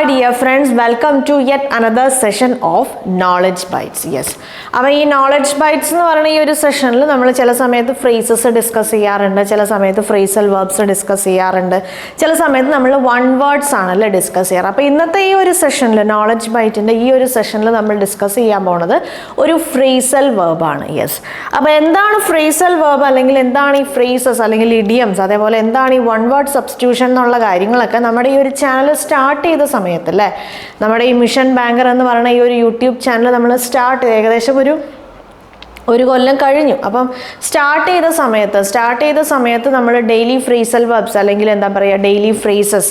dear friends, welcome to yet another session of Knowledge Bites. Yes. അപ്പോൾ ഈ knowledge bytes എന്ന് പറയുന്ന ഈ ഒരു സെഷനിൽ നമ്മൾ ചില സമയത്ത് ഫ്രേസസ് ഡിസ്കസ് ചെയ്യാറുണ്ട്, ചില സമയത്ത് ഫ്രേസൽ വെർബ്സ് ഡിസ്കസ് ചെയ്യാറുണ്ട്, ചില സമയത്ത് നമ്മൾ വൺ വേർഡ്സ് ആണല്ലോ ഡിസ്കസ് ചെയ്യാറ്. അപ്പോൾ ഇന്നത്തെ ഈ ഒരു സെഷനിൽ നോളജ് ബൈറ്റിൻ്റെ ഈ ഒരു സെഷനിൽ നമ്മൾ ഡിസ്കസ് ചെയ്യാൻ പോണത് ഒരു ഫ്രേസൽ വെർബാണ്. യെസ്. അപ്പോൾ എന്താണ് ഫ്രേസൽ വെർബ്, അല്ലെങ്കിൽ എന്താണ് ഈ ഫ്രേസസ് അല്ലെങ്കിൽ ഇഡിയംസ്, അതേപോലെ എന്താണ് ഈ വൺ വേർഡ് സബ്സ്റ്റിറ്റ്യൂഷൻ എന്നുള്ള കാര്യങ്ങളൊക്കെ നമ്മുടെ ഈ ഒരു ചാനൽ സ്റ്റാർട്ട് ചെയ്ത സമയത്ത് അല്ലേ, നമ്മുടെ ഈ മിഷൻ ബാങ്കർ എന്ന് പറയുന്ന ഈ ഒരു യൂട്യൂബ് ചാനൽ നമ്മൾ സ്റ്റാർട്ട് ചെയ്ത് ഏകദേശം ഒരു കൊല്ലം കഴിഞ്ഞു. അപ്പം സ്റ്റാർട്ട് ചെയ്ത സമയത്ത് നമ്മൾ ഡെയിലി ഫ്രേസൽ വെർബ്സ് അല്ലെങ്കിൽ എന്താ പറയുക ഡെയിലി ഫ്രേസസ്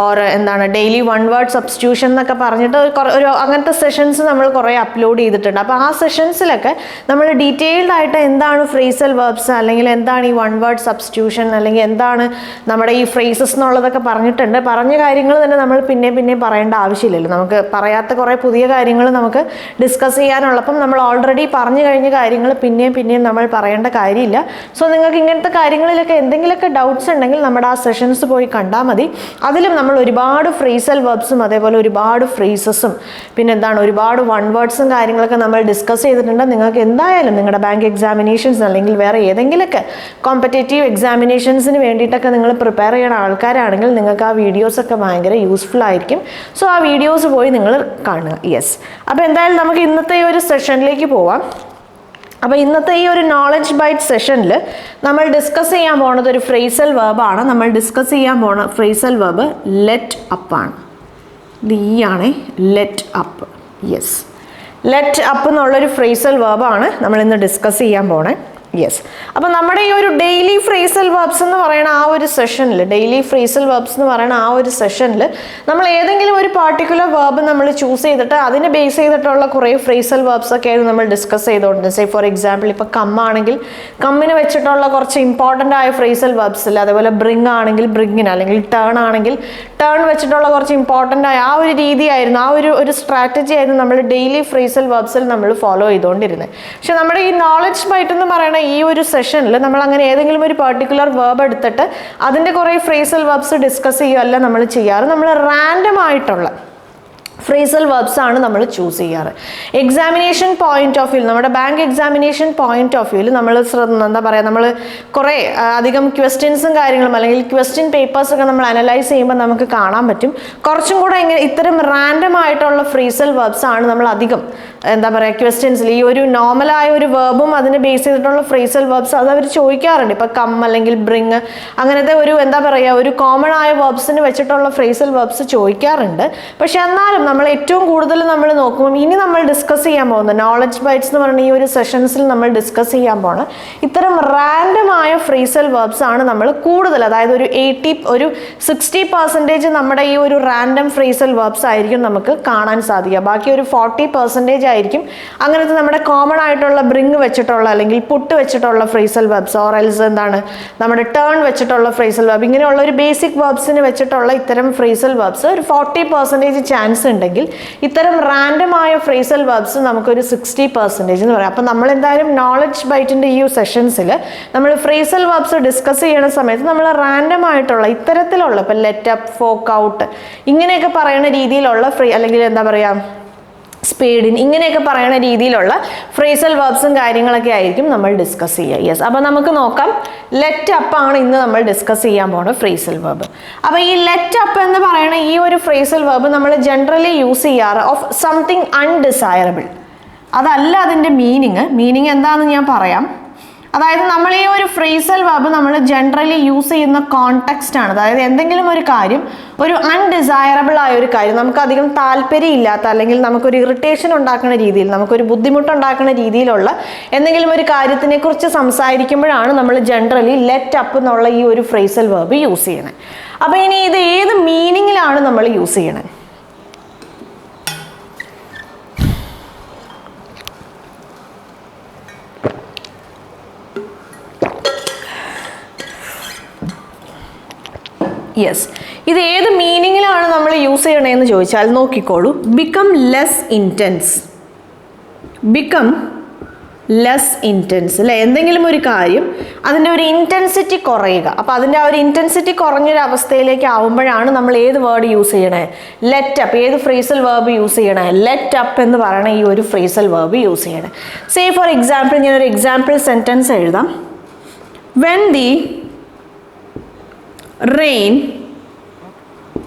ഓർ എന്താണ് ഡെയിലി വൺ വേർഡ് സബ്സ്റ്റിറ്റ്യൂഷൻ എന്നൊക്കെ പറഞ്ഞിട്ട് ഒരു അങ്ങനത്തെ സെഷൻസ് നമ്മൾ കുറേ അപ്ലോഡ് ചെയ്തിട്ടുണ്ട്. അപ്പോൾ ആ സെഷൻസിലൊക്കെ നമ്മൾ ഡീറ്റെയിൽഡ് ആയിട്ട് എന്താണ് ഫ്രേസൽ വെർബ്സ്, അല്ലെങ്കിൽ എന്താണ് ഈ വൺ വേർഡ് സബ്സ്റ്റിറ്റ്യൂഷൻ, അല്ലെങ്കിൽ എന്താണ് നമ്മുടെ ഈ ഫ്രേസസ് എന്നുള്ളതൊക്കെ പറഞ്ഞിട്ടുണ്ട്. പറഞ്ഞ കാര്യങ്ങൾ തന്നെ നമ്മൾ പിന്നെ പറയേണ്ട ആവശ്യമില്ലല്ലോ, നമുക്ക് പറയാത്ത കുറേ പുതിയ കാര്യങ്ങൾ നമുക്ക് ഡിസ്കസ് ചെയ്യാനുള്ളപ്പം നമ്മൾ ഓൾറെഡി പറഞ്ഞു കഴിഞ്ഞ കാര്യങ്ങൾ പിന്നെയും നമ്മൾ പറയേണ്ട കാര്യമില്ല. സോ നിങ്ങൾക്ക് ഇങ്ങനത്തെ കാര്യങ്ങളിലൊക്കെ എന്തെങ്കിലുമൊക്കെ ഡൗട്ട്സ് ഉണ്ടെങ്കിൽ നമ്മുടെ ആ സെഷൻസ് പോയി കണ്ടാൽ മതി. അതിലും നമ്മൾ ഒരുപാട് ഫ്രേസൽ വെർബ്സും അതേപോലെ ഒരുപാട് ഫ്രേസസും പിന്നെ എന്താണ് ഒരുപാട് വൺ വേർഡ്സും കാര്യങ്ങളൊക്കെ നമ്മൾ ഡിസ്കസ് ചെയ്തിട്ടുണ്ട്. നിങ്ങൾക്ക് എന്തായാലും നിങ്ങളുടെ ബാങ്ക് എക്സാമിനേഷൻസ് അല്ലെങ്കിൽ വേറെ ഏതെങ്കിലുമൊക്കെ കോമ്പറ്റേറ്റീവ് എക്സാമിനേഷൻസിന് വേണ്ടിയിട്ടൊക്കെ നിങ്ങൾ പ്രിപ്പയർ ചെയ്യുന്ന ആൾക്കാരാണെങ്കിൽ നിങ്ങൾക്ക് ആ വീഡിയോസൊക്കെ ഭയങ്കര യൂസ്ഫുൾ ആയിരിക്കും. സോ ആ വീഡിയോസ് പോയി നിങ്ങൾ കാണുക. യെസ്. അപ്പോൾ എന്തായാലും നമുക്ക് ഇന്നത്തെ ഈ ഒരു സെഷനിലേക്ക് പോവാം. അപ്പോൾ ഇന്നത്തെ ഈ ഒരു നോളജ് ബൈറ്റ് സെഷനിൽ നമ്മൾ ഡിസ്കസ് ചെയ്യാൻ പോകുന്നത് ഒരു ഫ്രേസൽ വെർബാണ്. നമ്മൾ ഡിസ്കസ് ചെയ്യാൻ പോകുന്ന ഫ്രേസൽ വെർബ് ലെറ്റ് അപ്പ് ആണ്. ഇത് ഈ ആണ് let up. Yes. Let up എന്നുള്ളൊരു ഫ്രേസൽ വെർബാണ് നമ്മൾ ഇന്ന് ഡിസ്കസ് ചെയ്യാൻ പോണേ. യെസ്. അപ്പോൾ നമ്മുടെ ഈ ഒരു ഡെയിലി ഫ്രേസൽ വെർബ്സ് എന്ന് പറയുന്ന ആ ഒരു സെഷനിൽ നമ്മൾ ഏതെങ്കിലും ഒരു പാർട്ടിക്കുലർ വെർബ് നമ്മൾ ചൂസ് ചെയ്തിട്ട് അതിനെ ബേസ് ചെയ്തിട്ടുള്ള കുറേ ഫ്രേസൽ വെർബ്സ് ഒക്കെയാണ് നമ്മൾ ഡിസ്കസ് ചെയ്തുകൊണ്ട്. സേ ഫോർ എക്സാമ്പിൾ ഇപ്പോൾ കം ആണെങ്കിൽ കമ്മിന് വെച്ചിട്ടുള്ള കുറച്ച് ഇമ്പോർട്ടൻ്റ് ആയ ഫ്രേസൽ വെർബ്സ് ഇല്ല, അതേപോലെ ബ്രിങ് ആണെങ്കിൽ ബ്രിങ്ങിന്, അല്ലെങ്കിൽ ടേൺ ആണെങ്കിൽ ടേൺ വെച്ചിട്ടുള്ള കുറച്ച് ഇമ്പോർട്ടൻ്റ് ആയ ആ ഒരു രീതിയായിരുന്നു, ആ ഒരു സ്ട്രാറ്റജി ആയിരുന്നു നമ്മൾ ഡെയിലി ഫ്രേസൽ വെർബ്സിൽ നമ്മൾ ഫോളോ ചെയ്തുകൊണ്ടിരുന്നത്. പക്ഷെ നമ്മുടെ ഈ നോളജ് ബൈറ്റ് എന്ന് പറയുന്ന ഈ ഒരു സെഷനിൽ നമ്മൾ അങ്ങനെ ഏതെങ്കിലും ഒരു പെർട്ടിക്കുലർ വെർബ് എടുത്തിട്ട് അതിൻ്റെ കുറേ ഫ്രേസൽ വെർബ്സ് ഡിസ്കസ് ചെയ്യുകയല്ല നമ്മൾ ചെയ്യാറ്. നമ്മൾ റാൻഡം ആയിട്ടുള്ള ഫ്രേസൽ വെർബ്സ് ആണ് നമ്മൾ ചൂസ് ചെയ്യാറ്. എക്സാമിനേഷൻ പോയിന്റ് ഓഫ് വ്യൂ, നമ്മുടെ ബാങ്ക് എക്സാമിനേഷൻ പോയിന്റ് ഓഫ് വ്യൂവിൽ നമ്മൾ എന്താ പറയുക, നമ്മൾ കുറേ അധികം ക്വസ്റ്റ്യൻസും കാര്യങ്ങളും അല്ലെങ്കിൽ ക്വസ്റ്റ്യൻ പേപ്പേഴ്സൊക്കെ നമ്മൾ അനലൈസ് ചെയ്യുമ്പോൾ നമുക്ക് കാണാൻ പറ്റും കുറച്ചും കൂടെ ഇത്തരം റാൻഡം ആയിട്ടുള്ള ഫ്രേസൽ വെർബ്സ് ആണ് നമ്മൾ അധികം എന്താ പറയുക ക്വസ്റ്റ്യൻസിൽ ഈ ഒരു നോർമലായ ഒരു വെർബും അതിനെ ബേസ് ചെയ്തിട്ടുള്ള ഫ്രേസൽ വെർബ്സ് അത് അവർ ചോദിക്കാറുണ്ട്. ഇപ്പോൾ കം അല്ലെങ്കിൽ ബ്രിങ് അങ്ങനത്തെ ഒരു എന്താ പറയുക ഒരു കോമൺ ആയ വെർബ്സിന് വെച്ചിട്ടുള്ള ഫ്രേസൽ വെർബ്സ് ചോദിക്കാറുണ്ട്. പക്ഷെ എന്നാലും നമ്മൾ ഏറ്റവും കൂടുതൽ നമ്മൾ നോക്കുമ്പോൾ ഇനി നമ്മൾ ഡിസ്കസ് ചെയ്യാൻ പോകുന്നത് നോളജ് ബൈറ്റ്സ് എന്ന് പറയുന്ന ഈ ഒരു സെഷൻസിൽ നമ്മൾ ഡിസ്കസ് ചെയ്യാൻ പോകുന്നത് ഇത്തരം റാൻഡം ആയ ഫ്രേസൽ വെർബ്സ് ആണ് നമ്മൾ കൂടുതൽ, അതായത് ഒരു 60% നമ്മുടെ ഈ ഒരു റാൻഡം ഫ്രേസൽ വെർബ്സ് ആയിരിക്കും നമുക്ക് കാണാൻ സാധിക്കുക. ബാക്കി ഒരു 40% ആയിരിക്കും അങ്ങനത്തെ നമ്മുടെ കോമൺ ആയിട്ടുള്ള ബ്രിങ് വെച്ചിട്ടുള്ള അല്ലെങ്കിൽ പുട്ട് വെച്ചിട്ടുള്ള ഫ്രേസൽ വെർബ്സ്, ഓർ എൽസ് എന്താണ് നമ്മുടെ ടേൺ വെച്ചിട്ടുള്ള ഫ്രേസൽ വെർബ്, ഇങ്ങനെയുള്ള ഒരു ബേസിക് വെർബ്സിന് വെച്ചിട്ടുള്ള ഇത്തരം ഫ്രേസൽ വെർബ്സ് ഒരു 40% ചാൻസ് ഉണ്ടെങ്കിൽ ഇത്തരം റാൻഡം ആയ ഫ്രേസൽ വെർബ്സ് നമുക്കൊരു 60% എന്ന് പറയാം. അപ്പം നമ്മൾ എന്തായാലും നോളജ് ബൈറ്റിൻ്റെ ഈ സെഷൻസിൽ നമ്മൾ ഫ്രേസൽ വെർബ്സ് ഡിസ്കസ് ചെയ്യുന്ന സമയത്ത് നമ്മൾ റാൻഡം ആയിട്ടുള്ള ഇത്തരത്തിലുള്ള ഇപ്പം ലെറ്റ് അപ്പ്, ഫോക്ക് ഔട്ട് ഇങ്ങനെയൊക്കെ പറയുന്ന രീതിയിലുള്ള അല്ലെങ്കിൽ എന്താ പറയുക സ്പീഡിൻ ഇങ്ങനെയൊക്കെ പറയുന്ന രീതിയിലുള്ള ഫ്രേസൽ വെർബ്സും കാര്യങ്ങളൊക്കെ ആയിരിക്കും നമ്മൾ ഡിസ്കസ് ചെയ്യുക. യെസ്. അപ്പോൾ നമുക്ക് നോക്കാം. ലെറ്റ് അപ്പ് ആണ് ഇന്ന് നമ്മൾ ഡിസ്കസ് ചെയ്യാൻ പോകുന്ന ഫ്രേസൽ വെർബ്. അപ്പോൾ ഈ ലെറ്റ് അപ്പ് എന്ന് പറയുന്ന ഈ ഒരു ഫ്രേസൽ വെർബ് നമ്മൾ ജനറലി യൂസ് ചെയ്യാറ് ഓഫ് സംതിങ് അൺഡിസൈറബിൾ. അതല്ല അതിൻ്റെ മീനിങ് എന്താണെന്ന് ഞാൻ പറയാം. അതായത് നമ്മൾ ഈ ഒരു ഫ്രേസൽ വെർബ് നമ്മൾ ജനറലി യൂസ് ചെയ്യുന്ന കോണ്ടെക്സ്റ്റ് ആണ്. അതായത് എന്തെങ്കിലും ഒരു കാര്യം ഒരു അൺഡിസൈറബിൾ ആയ ഒരു കാര്യം, നമുക്ക് അധികം താല്പര്യമില്ലാത്ത അല്ലെങ്കിൽ നമുക്കൊരു ഇറിറ്റേഷൻ ഉണ്ടാക്കുന്ന രീതിയിൽ, നമുക്കൊരു ബുദ്ധിമുട്ടുണ്ടാക്കുന്ന രീതിയിലുള്ള എന്തെങ്കിലും ഒരു കാര്യത്തിനെ കുറിച്ച് സംസാരിക്കുമ്പോഴാണ് നമ്മൾ ജനറലി ലെറ്റ് അപ്പ് എന്നുള്ള ഈ ഒരു ഫ്രേസൽ വെർബ് യൂസ് ചെയ്യണത്. അപ്പോൾ ഇനി ഇത് ഏത് മീനിങ്ങിലാണ് നമ്മൾ യൂസ് ചെയ്യണത്? യെസ്. ഇത് ഏത് മീനിങ്ങിലാണ് നമ്മൾ യൂസ് ചെയ്യണതെന്ന് ചോദിച്ചാൽ നോക്കിക്കോളൂ. Become less intense, become less intense അല്ലേ. എന്തെങ്കിലും ഒരു കാര്യം അതിൻ്റെ ഒരു ഇൻറ്റൻസിറ്റി കുറയുക. അപ്പോൾ അതിൻ്റെ ആ ഒരു ഇൻറ്റൻസിറ്റി കുറഞ്ഞൊരു അവസ്ഥയിലേക്ക് ആവുമ്പോഴാണ് നമ്മൾ ഏത് വേർഡ് യൂസ് ചെയ്യണേ? Let up. ഏത് ഫ്രേസൽ വേർബ് യൂസ് ചെയ്യണേ? ലെറ്റ് അപ്പ് എന്ന് പറയണ ഈ ഒരു ഫ്രേസൽ വേർബ് യൂസ് ചെയ്യണേ. സേ ഫോർ എക്സാമ്പിൾ ഞാനൊരു എക്സാമ്പിൾ സെൻറ്റൻസ് എഴുതാം. When the rain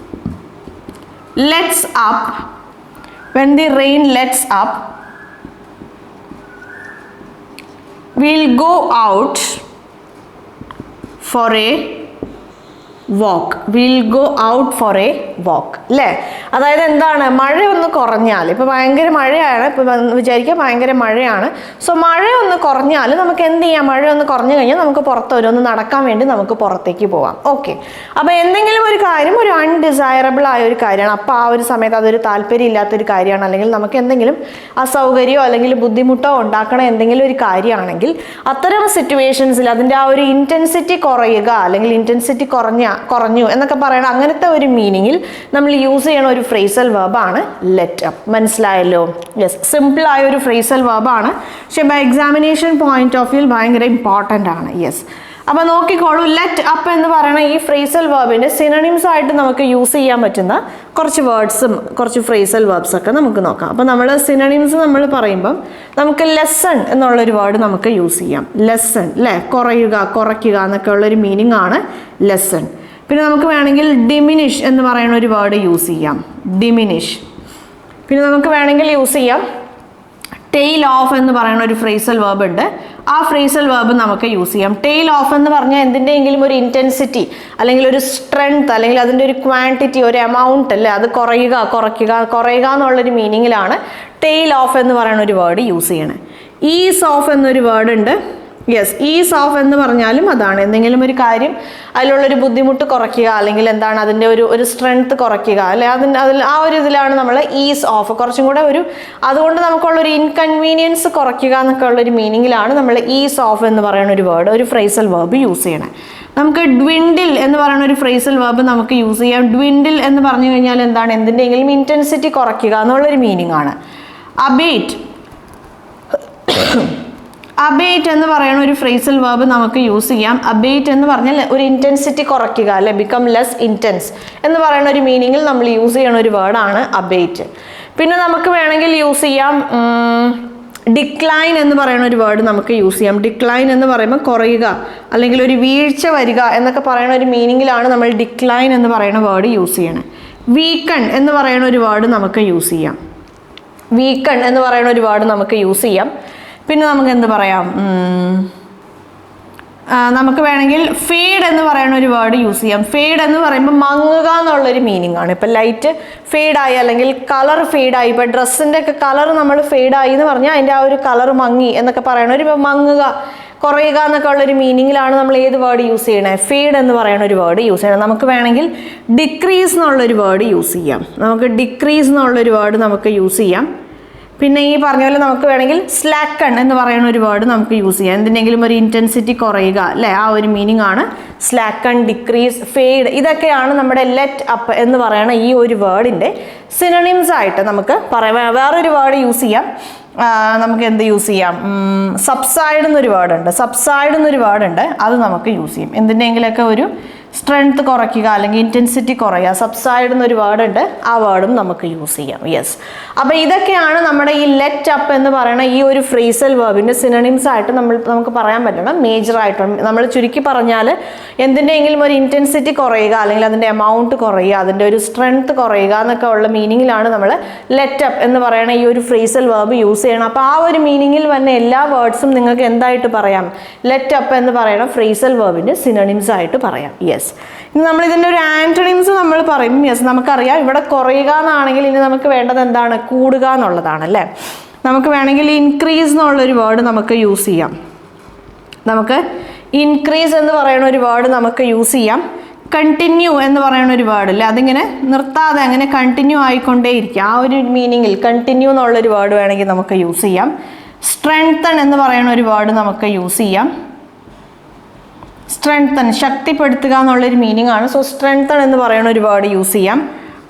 let's up, when the rain lets up, we'll go out for a walk. We'll go out for a walk. അല്ലേ? അതായത് എന്താണ്? മഴ ഒന്ന് കുറഞ്ഞാൽ, ഇപ്പോൾ ഭയങ്കര മഴയാണ്, ഇപ്പോൾ വിചാരിക്കുക ഭയങ്കര മഴയാണ്. സോ മഴ ഒന്ന് കുറഞ്ഞാൽ നമുക്ക് എന്ത് ചെയ്യാം? മഴ ഒന്ന് കുറഞ്ഞു കഴിഞ്ഞാൽ നമുക്ക് പുറത്ത് ഒന്ന് നടക്കാൻ വേണ്ടി നമുക്ക് പുറത്തേക്ക് പോകാം. ഓക്കെ. അപ്പോൾ എന്തെങ്കിലും ഒരു കാര്യം ഒരു അൺഡിസൈറബിൾ ആയ ഒരു കാര്യമാണ്, അപ്പോൾ ആ ഒരു സമയത്ത് അതൊരു താല്പര്യം ഇല്ലാത്തൊരു കാര്യമാണ്, അല്ലെങ്കിൽ നമുക്ക് എന്തെങ്കിലും അസൗകര്യമോ അല്ലെങ്കിൽ ബുദ്ധിമുട്ടോ ഉണ്ടാക്കണ എന്തെങ്കിലും ഒരു കാര്യമാണെങ്കിൽ അത്തരം സിറ്റുവേഷൻസിൽ അതിൻ്റെ ആ ഒരു ഇൻറ്റൻസിറ്റി കുറയുക അല്ലെങ്കിൽ ഇൻറ്റൻസിറ്റി കുറഞ്ഞു എന്നൊക്കെ പറയണ അങ്ങനത്തെ ഒരു മീനിങ്ങിൽ നമ്മൾ യൂസ് ചെയ്യണ ഒരു ഫ്രേസൽ വെർബാണ് ലെറ്റ് അപ്പ്. മനസ്സിലായല്ലോ? യെസ്, സിമ്പിൾ ആയ ഒരു ഫ്രേസൽ വെർബാണ്, പക്ഷെ by examination point of view ഭയങ്കര ഇമ്പോർട്ടൻ്റ് ആണ്. യെസ്, അപ്പോൾ നോക്കിക്കോളൂ, ലെറ്റ് അപ്പ് എന്ന് പറയുന്ന ഈ ഫ്രേസൽ വെർബിൻ്റെ സിനോണിംസ് ആയിട്ട് നമുക്ക് യൂസ് ചെയ്യാൻ പറ്റുന്ന കുറച്ച് വേർഡ്സും കുറച്ച് ഫ്രേസൽ വെർബ്സ് ഒക്കെ നമുക്ക് നോക്കാം. അപ്പോൾ നമ്മൾ സിനോണിംസ് നമ്മൾ പറയുമ്പം നമുക്ക് ലെസൺ എന്നുള്ളൊരു വേർഡ് നമുക്ക് യൂസ് ചെയ്യാം. ലെസൺ അല്ലേ, കുറയുക, കുറയ്ക്കുക എന്നൊക്കെ ഉള്ളൊരു മീനിങ് ആണ് ലെസൺ. പിന്നെ നമുക്ക് വേണമെങ്കിൽ ഡിമിനിഷ് എന്ന് പറയുന്ന ഒരു വേർഡ് യൂസ് ചെയ്യാം, ഡിമിനിഷ്. പിന്നെ നമുക്ക് വേണമെങ്കിൽ യൂസ് ചെയ്യാം ടെയിൽ ഓഫ് എന്ന് പറയുന്ന ഒരു ഫ്രേസൽ വെർബ് ഉണ്ട്, ആ ഫ്രേസൽ വെർബ് നമുക്ക് യൂസ് ചെയ്യാം. ടെയിൽ ഓഫ് എന്ന് പറഞ്ഞാൽ എന്തിൻ്റെയെങ്കിലും ഒരു ഇൻറ്റൻസിറ്റി അല്ലെങ്കിൽ ഒരു സ്ട്രെങ്ത് അല്ലെങ്കിൽ അതിൻ്റെ ഒരു ക്വാണ്ടിറ്റി, ഒരു എമൗണ്ട് അല്ലേ, അത് കുറയുക എന്നുള്ളൊരു മീനിങ്ങിലാണ് ടെയിൽ ഓഫ് എന്ന് പറയുന്ന ഒരു വേർഡ് യൂസ് ചെയ്യണത്. ഈസ് ഓഫ് എന്നൊരു വേർഡ് ഉണ്ട്. യെസ്, ഈസ് ഓഫ് എന്ന് പറഞ്ഞാലും അതാണ് എന്തെങ്കിലും ഒരു കാര്യം അതിലുള്ളൊരു ബുദ്ധിമുട്ട് കുറയ്ക്കുക അല്ലെങ്കിൽ എന്താണ് അതിൻ്റെ ഒരു സ്ട്രെങ്ത് കുറയ്ക്കുക അല്ലെ, അതിൽ ആ ഒരു ഇതിലാണ് നമ്മൾ ഈസ് ഓഫ്, കുറച്ചും കൂടെ അതുകൊണ്ട് നമുക്കുള്ളൊരു ഇൻകൺവീനിയൻസ് കുറയ്ക്കുക എന്നൊക്കെ ഉള്ളൊരു മീനിങ്ങിലാണ് നമ്മൾ ഈസ് ഓഫ് എന്ന് പറയുന്ന ഒരു വേർഡ്, ഒരു ഫ്രേസൽ വേർബ് യൂസ് ചെയ്യണേ. നമുക്ക് ഡ്വിൻഡിൽ എന്ന് പറയുന്ന ഒരു ഫ്രേസൽ വേർബ് നമുക്ക് യൂസ് ചെയ്യാം. ഡ്വിൻഡിൽ എന്ന് പറഞ്ഞു കഴിഞ്ഞാൽ എന്താണ്? എന്തിൻ്റെയെങ്കിലും ഇൻറ്റൻസിറ്റി കുറയ്ക്കുക എന്നുള്ളൊരു മീനിങ് ആണ്. അബേറ്റ് എന്ന് പറയുന്ന ഒരു ഫ്രേസൽ വേർബ് നമുക്ക് യൂസ് ചെയ്യാം. അബേറ്റ് എന്ന് പറഞ്ഞാൽ ഒരു ഇൻറ്റൻസിറ്റി കുറയ്ക്കുക അല്ലെ, ബിക്കം ലെസ് ഇൻറ്റൻസ് എന്ന് പറയുന്ന ഒരു മീനിങ്ങിൽ നമ്മൾ യൂസ് ചെയ്യണ ഒരു വേർഡാണ് അബേറ്റ്. പിന്നെ നമുക്ക് വേണമെങ്കിൽ യൂസ് ചെയ്യാം ഡിക്ലൈൻ എന്ന് പറയുന്ന ഒരു വേർഡ് നമുക്ക് യൂസ് ചെയ്യാം. ഡിക്ലൈൻ എന്ന് പറയുമ്പോൾ കുറയുക അല്ലെങ്കിൽ ഒരു വീഴ്ച വരിക എന്നൊക്കെ പറയുന്ന ഒരു മീനിങ്ങിലാണ് നമ്മൾ ഡിക്ലൈൻ എന്ന് പറയുന്ന വേർഡ് യൂസ് ചെയ്യണേ. വീക്കൺ എന്ന് പറയുന്ന ഒരു വേർഡ് നമുക്ക് യൂസ് ചെയ്യാം. വീക്കൺ എന്ന് പറയുന്ന ഒരു വേർഡ് നമുക്ക് യൂസ് ചെയ്യാം. പിന്നെ നമുക്ക് എന്ത് പറയാം? നമുക്ക് വേണമെങ്കിൽ ഫേഡ് എന്ന് പറയുന്ന ഒരു വേർഡ് യൂസ് ചെയ്യാം. ഫേഡ് എന്ന് പറയുമ്പോൾ മങ്ങുക എന്നുള്ളൊരു മീനിങ് ആണ്. ഇപ്പം ലൈറ്റ് ഫെയ്ഡായി അല്ലെങ്കിൽ കളർ ഫെയ്ഡായി, ഇപ്പം ഡ്രസ്സിൻ്റെ ഒക്കെ കളർ നമ്മൾ ഫെയ്ഡായി എന്ന് പറഞ്ഞാൽ അതിൻ്റെ ആ ഒരു കളർ മങ്ങി എന്നൊക്കെ പറയണ ഒരു മങ്ങുക, കുറയുക എന്നൊക്കെ ഉള്ളൊരു മീനിങ്ങിലാണ് നമ്മൾ ഏത് വേർഡ് യൂസ് ചെയ്യണേ? ഫേഡ് എന്ന് പറയുന്ന ഒരു വേർഡ് യൂസ് ചെയ്യണം. നമുക്ക് വേണമെങ്കിൽ ഡിക്രീസ് എന്നുള്ളൊരു വേർഡ് യൂസ് ചെയ്യാം. നമുക്ക് ഡിക്രീസ് എന്നുള്ളൊരു വേർഡ് നമുക്ക് യൂസ് ചെയ്യാം. പിന്നെ ഈ പറഞ്ഞ പോലെ നമുക്ക് വേണമെങ്കിൽ സ്ലാക്കൺ എന്ന് പറയുന്ന ഒരു വേർഡ് നമുക്ക് യൂസ് ചെയ്യാം. എന്തിനെങ്കിലും ഒരു ഇൻറ്റൻസിറ്റി കുറയുക അല്ലേ, ആ ഒരു മീനിങ് ആണ് സ്ലാക്കൺ, ഡിക്രീസ്, ഫെയ്ഡ്. ഇതൊക്കെയാണ് നമ്മുടെ ലെറ്റ് അപ്പ് എന്ന് പറയുന്ന ഈ ഒരു വേർഡിൻ്റെ സിനോണിംസ് ആയിട്ട് നമുക്ക് പറയാം. വേറൊരു വേർഡ് യൂസ് ചെയ്യാം. നമുക്ക് എന്ത് യൂസ് ചെയ്യാം? സബ്സൈഡ് എന്നൊരു വേർഡ് ഉണ്ട്. സബ്സൈഡ് എന്നൊരു വേർഡ് ഉണ്ട്, അത് നമുക്ക് യൂസ് ചെയ്യും. എന്തിൻ്റെങ്കിലൊക്കെ ഒരു സ്ട്രെങ്ത് കുറയ്ക്കുക അല്ലെങ്കിൽ ഇൻറ്റൻസിറ്റി കുറയുക, സബ്സൈഡ് എന്നൊരു വേർഡ് ഉണ്ട്, ആ വേർഡും നമുക്ക് യൂസ് ചെയ്യാം. യെസ്, അപ്പോൾ ഇതൊക്കെയാണ് നമ്മുടെ ഈ ലെറ്റ് അപ്പ് എന്ന് പറയുന്ന ഈ ഒരു ഫ്രേസൽ വേർബിൻ്റെ സിനോണിംസ് ആയിട്ട് നമുക്ക് പറയാൻ പറ്റണം. മേജറായിട്ട് നമ്മൾ ചുരുക്കി പറഞ്ഞാൽ എന്തിൻ്റെയെങ്കിലും ഒരു ഇൻറ്റൻസിറ്റി കുറയുക അല്ലെങ്കിൽ അതിൻ്റെ എമൗണ്ട് കുറയുക, അതിൻ്റെ ഒരു സ്ട്രെങ്ത് കുറയുക എന്നൊക്കെ ഉള്ള മീനിങ്ങിലാണ് നമ്മൾ ലെറ്റ് അപ്പ് എന്ന് പറയുന്ന ഈ ഒരു ഫ്രേസൽ വേർബ് യൂസ് ചെയ്യണം. അപ്പോൾ ആ ഒരു മീനിങ്ങിൽ വന്ന എല്ലാ വേർഡ്സും നിങ്ങൾക്ക് എന്തായിട്ട് പറയാം? ലെറ്റ് അപ്പ് എന്ന് പറയുന്ന ഫ്രേസൽ വേർബിൻ്റെ സിനോണിംസ് ആയിട്ട് പറയാം. യെസ്, ഇനി നമ്മൾ ഇതിൻ്റെ ഒരു ആൻറ്റണിംസ് നമ്മൾ പറയും. യെസ്, നമുക്കറിയാം ഇവിടെ കുറയുക എന്നാണെങ്കിൽ ഇനി നമുക്ക് വേണ്ടത് എന്താണ്? കൂടുക എന്നുള്ളതാണ് അല്ലേ. നമുക്ക് വേണമെങ്കിൽ ഇൻക്രീസ് എന്നുള്ളൊരു വേർഡ് നമുക്ക് യൂസ് ചെയ്യാം. നമുക്ക് ഇൻക്രീസ് എന്ന് പറയുന്ന ഒരു വേർഡ് നമുക്ക് യൂസ് ചെയ്യാം. കണ്ടിന്യൂ എന്ന് പറയുന്ന ഒരു വേർഡ് അല്ലേ, അതിങ്ങനെ നിർത്താതെ അങ്ങനെ കണ്ടിന്യൂ ആയിക്കൊണ്ടേയിരിക്കുക, ആ ഒരു മീനിങ്ങിൽ കണ്ടിന്യൂ എന്നുള്ളൊരു വേർഡ് വേണമെങ്കിൽ നമുക്ക് യൂസ് ചെയ്യാം. സ്ട്രെങ്തൺ എന്ന് പറയുന്ന ഒരു വേർഡ് നമുക്ക് യൂസ് ചെയ്യാം. സ്ട്രെങ്തൺ, ശക്തിപ്പെടുത്തുക എന്നുള്ളൊരു മീനിങ് ആണ്. സോ സ്ട്രെങ്തൺ എന്ന് പറയുന്ന ഒരു വേർഡ് യൂസ് ചെയ്യാം.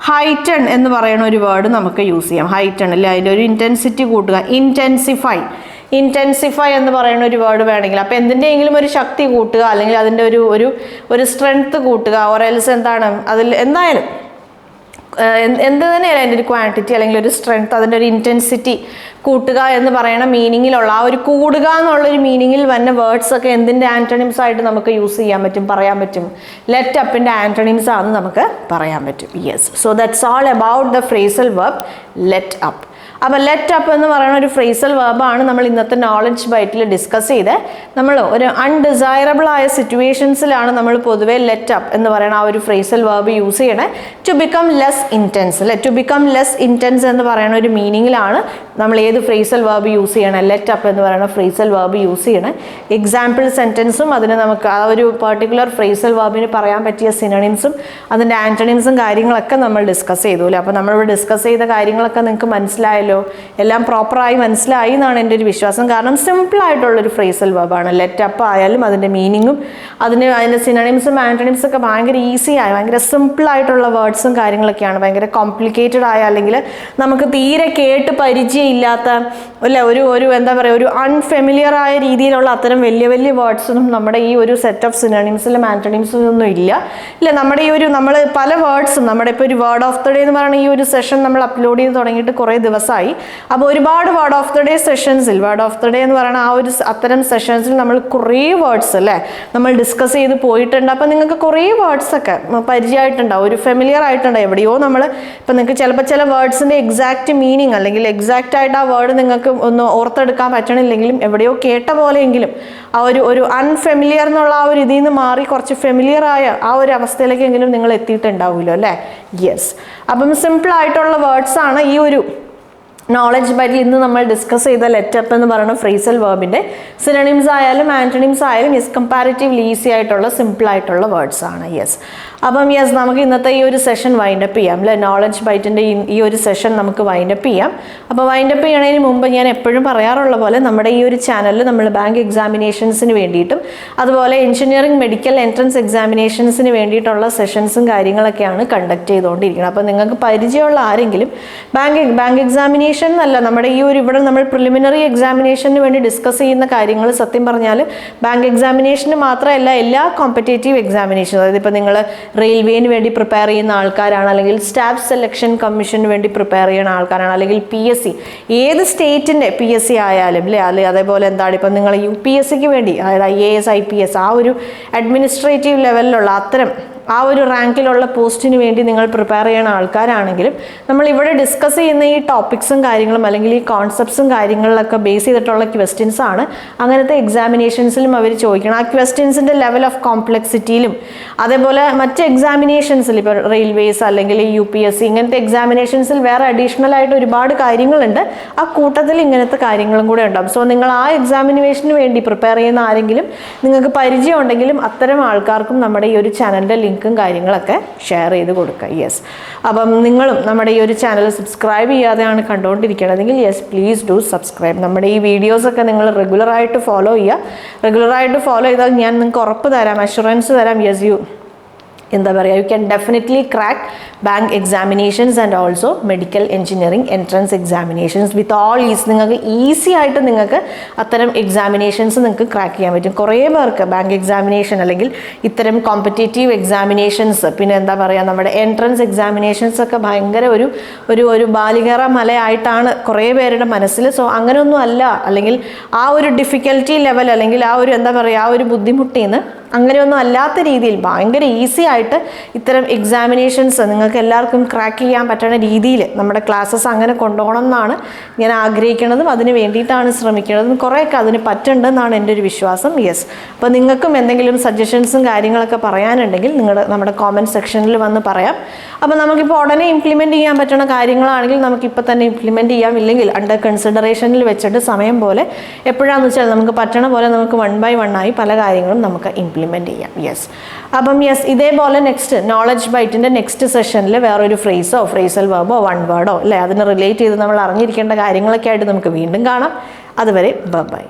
ഹൈറ്റൺ എന്ന് പറയുന്ന ഒരു വേർഡ് നമുക്ക് യൂസ് ചെയ്യാം. ഹൈറ്റൺ അല്ലേ, അതിൻ്റെ ഒരു ഇൻറ്റൻസിറ്റി കൂട്ടുക. ഇൻറ്റൻസിഫൈ, ഇൻറ്റൻസിഫൈ എന്ന് പറയുന്ന ഒരു വേർഡ് വേണമെങ്കിൽ, അപ്പോൾ എന്തിൻ്റെയെങ്കിലും ഒരു ശക്തി കൂട്ടുക അല്ലെങ്കിൽ അതിൻ്റെ ഒരു സ്ട്രെങ്ത് കൂട്ടുക, ഓർ എൽസ് എന്താണ് അതിൽ എന്തായാലും എന്ത് തന്നെയല്ല അതിൻ്റെ ഒരു ക്വാണ്ടിറ്റി അല്ലെങ്കിൽ ഒരു സ്ട്രെങ്ത്, അതിൻ്റെ ഒരു ഇൻറ്റൻസിറ്റി കൂട്ടുക എന്ന് പറയുന്ന മീനിങ്ങിലുള്ള ആ ഒരു കൂടുക എന്നുള്ളൊരു മീനിങ്ങിൽ വന്ന വേർഡ്സ് ഒക്കെ എന്തിൻ്റെ ആൻറ്റണിംസ് ആയിട്ട് നമുക്ക് യൂസ് ചെയ്യാൻ പറ്റും, പറയാൻ പറ്റും? ലെറ്റ് അപ്പിൻ്റെ ആൻറ്റണിംസ് ആണെന്ന് നമുക്ക് പറയാൻ പറ്റും. Yes, so that's all about the phrasal verb let up. അപ്പോൾ ലെറ്റ് അപ്പ് എന്ന് പറയുന്ന ഒരു ഫ്രേസൽ വെർബാണ് നമ്മൾ ഇന്നത്തെ നോളജ് ബൈറ്റിൽ ഡിസ്കസ് ചെയ്ത്. നമ്മൾ ഒരു അൺഡിസൈറബിൾ ആയ സിറ്റുവേഷൻസിലാണ് നമ്മൾ പൊതുവേ ലെറ്റ് അപ്പ് എന്ന് പറയുന്ന ആ ഒരു ഫ്രേസൽ വെർബ് യൂസ് ചെയ്യണേ. ടു ബിക്കം ലെസ് ഇൻറ്റൻസ് അല്ലെ, ടു ബിക്കം ലെസ് ഇൻറ്റൻസ് എന്ന് പറയുന്ന ഒരു മീനിങ്ങിലാണ് നമ്മൾ ഏത് ഫ്രേസൽ വെർബ് യൂസ് ചെയ്യണം, ലെറ്റ് അപ്പ് എന്ന് പറയുന്ന ഫ്രേസൽ വെർബ് യൂസ് ചെയ്യണേ. എക്സാമ്പിൾ സെൻറ്റൻസും അതിന് നമുക്ക് ആ ഒരു പെർട്ടിക്കുലർ ഫ്രേസൽ വെർബിന് പറയാൻ പറ്റിയ സിനോണിംസും അതിൻ്റെ ആൻറ്റണിംസും കാര്യങ്ങളൊക്കെ നമ്മൾ ഡിസ്കസ് ചെയ്തു അല്ലേ. അപ്പോൾ നമ്മളിവിടെ ഡിസ്കസ് ചെയ്ത കാര്യങ്ങളൊക്കെ നിങ്ങൾക്ക് മനസ്സിലായല്ലോ, എല്ലാം പ്രോപ്പറായി മനസ്സിലായി എന്നാണ് എൻ്റെ ഒരു വിശ്വാസം. കാരണം സിമ്പിളായിട്ടുള്ളൊരു ഫ്രേസൽ വെർബാണ്. ലെറ്റ് അപ്പ് ആയാലും അതിൻ്റെ മീനിങ്ങും അതിൻ്റെ സിനോണിംസും ആൻറ്റണിംസും ഒക്കെ ഭയങ്കര ഈസി ആയ ഭയങ്കര സിമ്പിളായിട്ടുള്ള വേർഡ്സും കാര്യങ്ങളൊക്കെയാണ്. ഭയങ്കര കോംപ്ലിക്കേറ്റഡ് ആയ അല്ലെങ്കിൽ നമുക്ക് തീരെ കേട്ട് പരിചയമില്ലാത്ത അല്ല ഒരു എന്താ പറയുക ഒരു അൺഫെമിലിയർ ആയ രീതിയിലുള്ള അത്തരം വലിയ വലിയ വേർഡ്സൊന്നും നമ്മുടെ ഈ ഒരു സെറ്റ് ഓഫ് സിനോണിംസിലും ആൻറ്റണിംസിലും ഒന്നും ഇല്ല. നമ്മുടെ ഈ ഒരു നമ്മൾ പല വേർഡ്സും നമ്മുടെ ഇപ്പോൾ ഒരു വേർഡ് ഓഫ് ദ ഡേ എന്ന് പറയുന്ന ഈ ഒരു സെഷൻ നമ്മൾ അപ്ലോഡ് ചെയ്ത് തുടങ്ങിയിട്ട് കുറേ ദിവസമായി. അപ്പോൾ ഒരുപാട് വേർഡ് ഓഫ് ദ ഡേ സെഷൻസിൽ വേർഡ് ഓഫ് ദ ഡേ എന്ന് പറയുന്ന ആ ഒരു അത്തരം സെഷൻസിൽ നമ്മൾ കുറേ വേർഡ്സ് അല്ലേ നമ്മൾ ഡിസ്കസ് ചെയ്ത് പോയിട്ടുണ്ട്. അപ്പോൾ നിങ്ങൾക്ക് കുറേ വേർഡ്സ് ഒക്കെ പരിചയമായിട്ടുണ്ടാവും, ഒരു ഫെമിലിയർ ആയിട്ടുണ്ടാവും. എവിടെയോ നമ്മൾ ഇപ്പോൾ നിങ്ങൾക്ക് ചിലപ്പോൾ ചില വേർഡ്സിൻ്റെ എക്സാക്റ്റ് മീനിങ് അല്ലെങ്കിൽ എക്സാക്റ്റ് ആയിട്ട് ആ വേർഡ് നിങ്ങൾക്ക് ഒന്ന് ഓർത്തെടുക്കാൻ പറ്റണില്ലെങ്കിലും എവിടെയോ കേട്ട പോലെയെങ്കിലും ആ ഒരു അൺഫെമിലിയർ എന്നുള്ള ആ ഒരു ഇതിൽ നിന്ന് മാറി കുറച്ച് ഫെമിലിയർ ആയ ആ ഒരു അവസ്ഥയിലേക്കെങ്കിലും നിങ്ങൾ എത്തിയിട്ടുണ്ടാവുമല്ലോ അല്ലേ. യെസ്, അപ്പം സിമ്പിളായിട്ടുള്ള വേർഡ്സാണ് ഈ ഒരു നോളജ് ബൈറ്റിൽ ഇന്ന് നമ്മൾ ഡിസ്കസ് ചെയ്ത ലെറ്റ് അപ്പ് എന്ന് പറയുന്ന ഫ്രേസൽ വെർബിൻ്റെ സിനോണിംസ് ആയാലും ആൻറ്റണിംസ് ആയാലും കമ്പാരിറ്റീവ്ലി ഈസി ആയിട്ടുള്ള സിമ്പിൾ ആയിട്ടുള്ള വേർഡ്സ് ആണ്. യെസ്, അപ്പം യെസ് നമുക്ക് ഇന്നത്തെ ഈ ഒരു സെഷൻ വൈൻഡപ്പ് ചെയ്യാം അല്ലേ. നോളജ് ബൈറ്റിൻ്റെ ഈ ഒരു സെഷൻ നമുക്ക് വൈൻഡപ്പ് ചെയ്യാം. അപ്പോൾ വൈൻഡപ്പ് ചെയ്യണതിന് മുമ്പ് ഞാൻ എപ്പോഴും പറയാറുള്ള പോലെ നമ്മുടെ ഈ ഒരു ചാനലിൽ നമ്മൾ ബാങ്ക് എക്സാമിനേഷൻസിന് വേണ്ടിയിട്ടും അതുപോലെ എഞ്ചിനീയറിംഗ് മെഡിക്കൽ എൻട്രൻസ് എക്സാമിനേഷൻസിന് വേണ്ടിയിട്ടുള്ള സെഷൻസും കാര്യങ്ങളൊക്കെയാണ് കണ്ടക്ട് ചെയ്തുകൊണ്ടിരിക്കുന്നത്. അപ്പോൾ നിങ്ങൾക്ക് പരിചയമുള്ള ആരെങ്കിലും ബാങ്ക് എക്സാമിനേഷൻ എന്നല്ല നമ്മുടെ ഈ ഒരു ഇവിടെ നമ്മൾ പ്രിലിമിനറി എക്സാമിനേഷന് വേണ്ടി ഡിസ്കസ് ചെയ്യുന്ന കാര്യങ്ങൾ സത്യം പറഞ്ഞാൽ ബാങ്ക് എക്സാമിനേഷന് മാത്രമല്ല എല്ലാ കോമ്പറ്റേറ്റീവ് എക്സാമിനേഷൻ, അതായത് ഇപ്പോൾ നിങ്ങൾ റെയിൽവേന് വേണ്ടി പ്രിപ്പയർ ചെയ്യുന്ന ആൾക്കാരാണ്, അല്ലെങ്കിൽ സ്റ്റാഫ് സെലക്ഷൻ കമ്മീഷന് വേണ്ടി പ്രിപ്പയർ ചെയ്യുന്ന ആൾക്കാരാണ്, അല്ലെങ്കിൽ PSC ഏത് സ്റ്റേറ്റിൻ്റെ PSC ആയാലും അല്ലേ, അതേപോലെ എന്താണ് ഇപ്പം നിങ്ങൾ UPSCക്ക് വേണ്ടി അതായത് IAS IPS ആ ഒരു അഡ്മിനിസ്ട്രേറ്റീവ് ലെവലിലുള്ള അത്തരം ആ ഒരു റാങ്കിലുള്ള പോസ്റ്റിന് വേണ്ടി നിങ്ങൾ പ്രിപ്പയർ ചെയ്യുന്ന ആൾക്കാരാണെങ്കിലും നമ്മൾ ഇവിടെ ഡിസ്കസ് ചെയ്യുന്ന ഈ ടോപ്പിക്സും കാര്യങ്ങളും അല്ലെങ്കിൽ ഈ കോൺസെപ്റ്റ്സും കാര്യങ്ങളിലൊക്കെ ബേസ് ചെയ്തിട്ടുള്ള ക്വസ്റ്റ്യൻസ് ആണ് അങ്ങനത്തെ എക്സാമിനേഷൻസിലും അവർ ചോദിക്കണം. ആ ക്വസ്റ്റ്യൻസിൻ്റെ ലെവൽ ഓഫ് കോംപ്ലക്സിറ്റിയിലും അതേപോലെ മറ്റ് എക്സാമിനേഷൻസിൽ ഇപ്പോൾ റെയിൽവേസ് അല്ലെങ്കിൽ UPSC ഇങ്ങനത്തെ എക്സാമിനേഷൻസിൽ വേറെ അഡീഷണൽ ആയിട്ട് ഒരുപാട് കാര്യങ്ങളുണ്ട്. ആ കൂട്ടത്തിൽ ഇങ്ങനത്തെ കാര്യങ്ങളും കൂടെ ഉണ്ടാകും. സോ നിങ്ങൾ ആ എക്സാമിനേഷന് വേണ്ടി പ്രിപ്പയർ ചെയ്യുന്ന ആരെങ്കിലും നിങ്ങൾക്ക് പരിചയം ഉണ്ടെങ്കിലും അത്തരം ആൾക്കാർക്കും നമ്മുടെ ഈ ഒരു ചാനലിൻ്റെ ലിങ്കും കാര്യങ്ങളൊക്കെ ഷെയർ ചെയ്ത് കൊടുക്കുക. യെസ്, അപ്പം നിങ്ങളും നമ്മുടെ ഈ ഒരു ചാനൽ സബ്സ്ക്രൈബ് ചെയ്യാതെയാണ് കണ്ടുകൊണ്ടിരിക്കണമെങ്കിൽ യെസ് പ്ലീസ് ഡു സബ്സ്ക്രൈബ്. നമ്മുടെ ഈ വീഡിയോസൊക്കെ നിങ്ങൾ റെഗുലറായിട്ട് ഫോളോ ചെയ്യുക. റെഗുലറായിട്ട് ഫോളോ ചെയ്താൽ ഞാൻ നിങ്ങൾക്ക് ഉറപ്പ് തരാം, അഷുറൻസ് തരാം. യെസ് എന്താ പറയുക, you can definitely crack bank examinations and also medical engineering entrance examinations with all is. നിങ്ങൾക്ക് ഈസി ആയിട്ട് നിങ്ങൾക്ക് അത്തരം എക്സാമിനേഷൻസ് നിങ്ങൾക്ക് ക്രാക്ക് ചെയ്യാൻ പറ്റും. കുറേ പേർക്ക് ബാങ്ക് എക്സാമിനേഷൻ അല്ലെങ്കിൽ ഇത്തരം കോമ്പറ്റേറ്റീവ് എക്സാമിനേഷൻസ് പിന്നെ എന്താ പറയുക നമ്മുടെ എൻട്രൻസ് എക്സാമിനേഷൻസ് ഒക്കെ ഭയങ്കര ഒരു ബാലികേറ മലയായിട്ടാണ് കുറേ പേരുടെ മനസ്സിൽ. സോ അങ്ങനെയൊന്നും അല്ല, അല്ലെങ്കിൽ ആ ഒരു ഡിഫിക്കൽറ്റി ലെവൽ അല്ലെങ്കിൽ ആ ഒരു എന്താ പറയുക ആ ഒരു ബുദ്ധിമുട്ടിന്ന് അങ്ങനെയൊന്നും അല്ലാത്ത രീതിയിൽ ഭയങ്കര ഈസി ആയിട്ട് ഇത്തരം എക്സാമിനേഷൻസ് നിങ്ങൾക്ക് എല്ലാവർക്കും ക്രാക്ക് ചെയ്യാൻ പറ്റുന്ന രീതിയിൽ നമ്മുടെ ക്ലാസ്സസ് അങ്ങനെ കൊണ്ടുപോകണം എന്നാണ് ഞാൻ ആഗ്രഹിക്കുന്നതും അതിന് വേണ്ടിയിട്ടാണ് ശ്രമിക്കുന്നതും. കുറേയൊക്കെ അതിന് പറ്റുന്നുണ്ടെന്നാണ് എൻ്റെ ഒരു വിശ്വാസം. യെസ്, അപ്പോൾ നിങ്ങൾക്കും എന്തെങ്കിലും സജഷൻസും കാര്യങ്ങളൊക്കെ പറയാനുണ്ടെങ്കിൽ നമ്മുടെ കോമൻറ്റ് സെക്ഷനിൽ വന്ന് പറയാം. അപ്പോൾ നമുക്കിപ്പോൾ ഉടനെ ഇംപ്ലിമെൻറ്റ് ചെയ്യാൻ പറ്റുന്ന കാര്യങ്ങളാണെങ്കിൽ നമുക്കിപ്പോൾ തന്നെ ഇംപ്ലിമെൻറ്റ് ചെയ്യാം. ഇല്ലെങ്കിൽ അണ്ടർ കൺസിഡറേഷനിൽ വെച്ചിട്ട് സമയം പോലെ എപ്പോഴാണെന്ന് വെച്ചാൽ നമുക്ക് പറ്റണ പോലെ നമുക്ക് 1 by 1 ആയി പല കാര്യങ്ങളും നമുക്ക് ഇംപ്ലിമെൻറ്റ് ചെയ്യാം. യെസ്, അപ്പം യെസ് ഇതേപോലെ നെക്സ്റ്റ് നോളജ് ബൈറ്റിൻ്റെ നെക്സ്റ്റ് സെഷനിൽ വേറൊരു ഫ്രേസോ ഫ്രേസൽ വെർബോ 1 വേർഡോ അല്ലേ അതിന് റിലേറ്റ് ചെയ്ത് നമ്മൾ അറിഞ്ഞിരിക്കേണ്ട കാര്യങ്ങളൊക്കെ ആയിട്ട് നമുക്ക് വീണ്ടും കാണാം. അതുവരെ ബൈ.